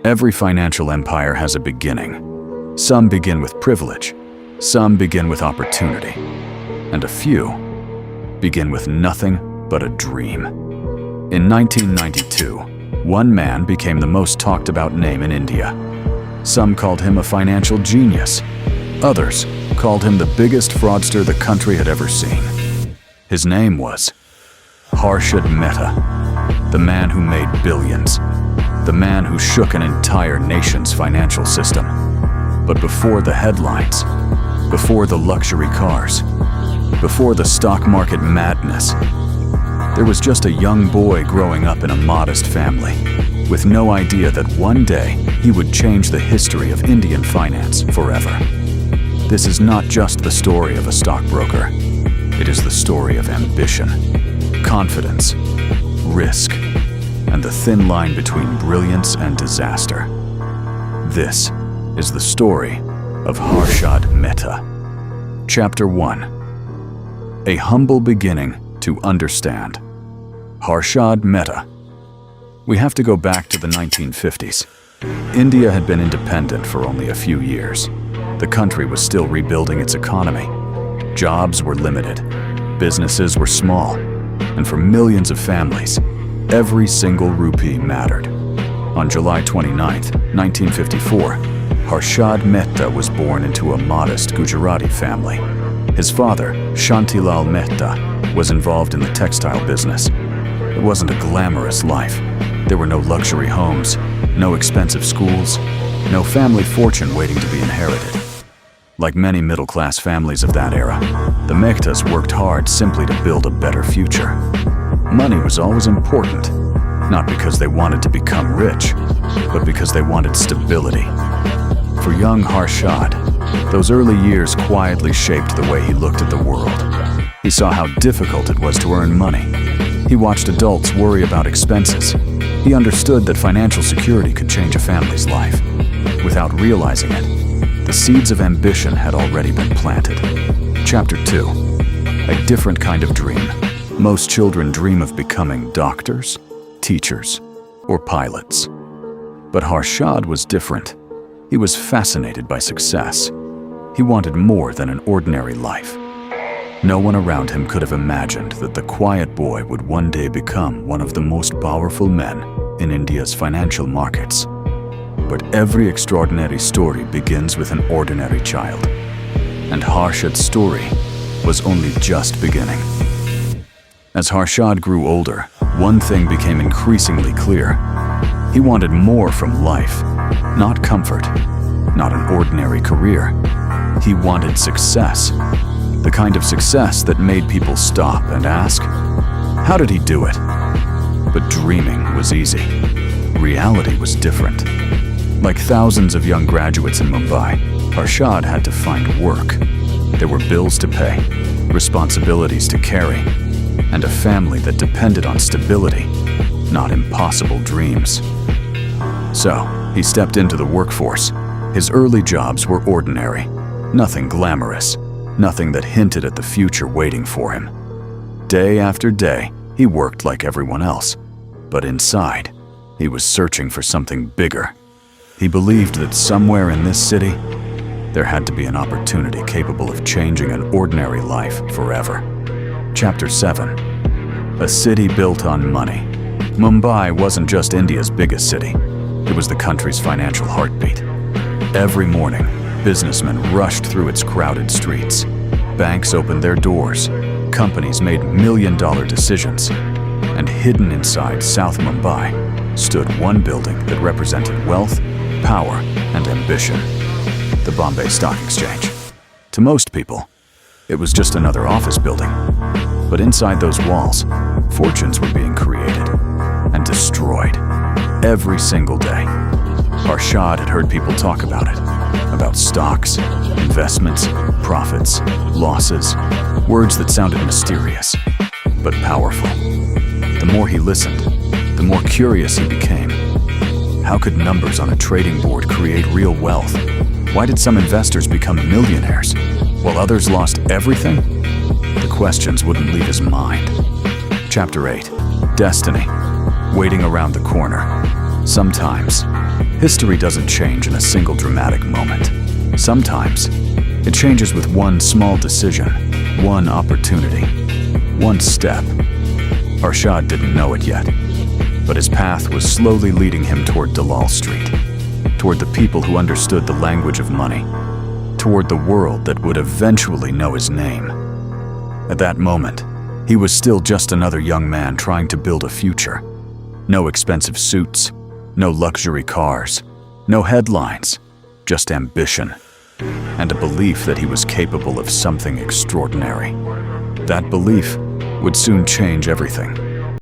Every financial empire has a beginning. Some begin with privilege, some begin with opportunity, and a few begin with nothing but a dream. In 1992, one man became the most talked about name in India. Some called him a financial genius. Others called him the biggest fraudster the country had ever seen. His name was Harshad Mehta, the man who made billions, the man who shook an entire nation's financial system. But before the headlines, before the luxury cars, before the stock market madness, there was just a young boy growing up in a modest family, with no idea that one day he would change the history of Indian finance forever. This is not just the story of a stockbroker. It is the story of ambition, confidence, risk, and the thin line between brilliance and disaster. This is the story of Harshad Mehta. Chapter 1. A humble beginning to understand. Harshad Mehta. We have to go back to the 1950s. India had been independent for only a few years. The country was still rebuilding its economy. Jobs were limited, businesses were small, and for millions of families, every single rupee mattered. On July 29, 1954, Harshad Mehta was born into a modest Gujarati family. His father, Dalal Mehta, was involved in the textile business. It wasn't a glamorous life. There were no luxury homes, no expensive schools, no family fortune waiting to be inherited. Like many middle-class families of that era, the Mehtas worked hard simply to build a better future. Money was always important, not because they wanted to become rich, but because they wanted stability. For young Harshad, those early years quietly shaped the way he looked at the world. He saw how difficult it was to earn money. He watched adults worry about expenses. He understood that financial security could change a family's life. Without realizing it, the seeds of ambition had already been planted. Chapter 2. A different kind of dream. Most children dream of becoming doctors, teachers, or pilots. But Harshad was different. He was fascinated by success. He wanted more than an ordinary life. No one around him could have imagined that the quiet boy would one day become one of the most powerful men in India's financial markets. But every extraordinary story begins with an ordinary child. And Harshad's story was only just beginning. As Harshad grew older, one thing became increasingly clear. He wanted more from life, not comfort, not an ordinary career. He wanted success, the kind of success that made people stop and ask, how did he do it? But dreaming was easy. Reality was different. Like thousands of young graduates in Mumbai, Harshad had to find work. There were bills to pay, responsibilities to carry, and a family that depended on stability, not impossible dreams. So, he stepped into the workforce. His early jobs were ordinary, nothing glamorous, nothing that hinted at the future waiting for him. Day after day, he worked like everyone else, but inside, he was searching for something bigger. He believed that somewhere in this city, there had to be an opportunity capable of changing an ordinary life forever. Chapter 7. A city built on money. Mumbai wasn't just India's biggest city. It was the country's financial heartbeat. Every morning, businessmen rushed through its crowded streets. Banks opened their doors. Companies made million-dollar decisions. And hidden inside South Mumbai stood one building that represented wealth, power, and ambition. The Bombay Stock Exchange. To most people, it was just another office building. But inside those walls, fortunes were being created and destroyed every single day. Harshad had heard people talk about it, about stocks, investments, profits, losses, words that sounded mysterious, but powerful. The more he listened, the more curious he became. How could numbers on a trading board create real wealth? Why did some investors become millionaires, while others lost everything? The questions wouldn't leave his mind. Chapter 8. Destiny. Waiting around the corner. Sometimes, history doesn't change in a single dramatic moment. Sometimes, it changes with one small decision, one opportunity, one step. Harshad didn't know it yet, but his path was slowly leading him toward Dalal Street, toward the people who understood the language of money, toward the world that would eventually know his name. At that moment, he was still just another young man trying to build a future. No expensive suits, no luxury cars, no headlines, just ambition, and a belief that he was capable of something extraordinary. That belief would soon change everything.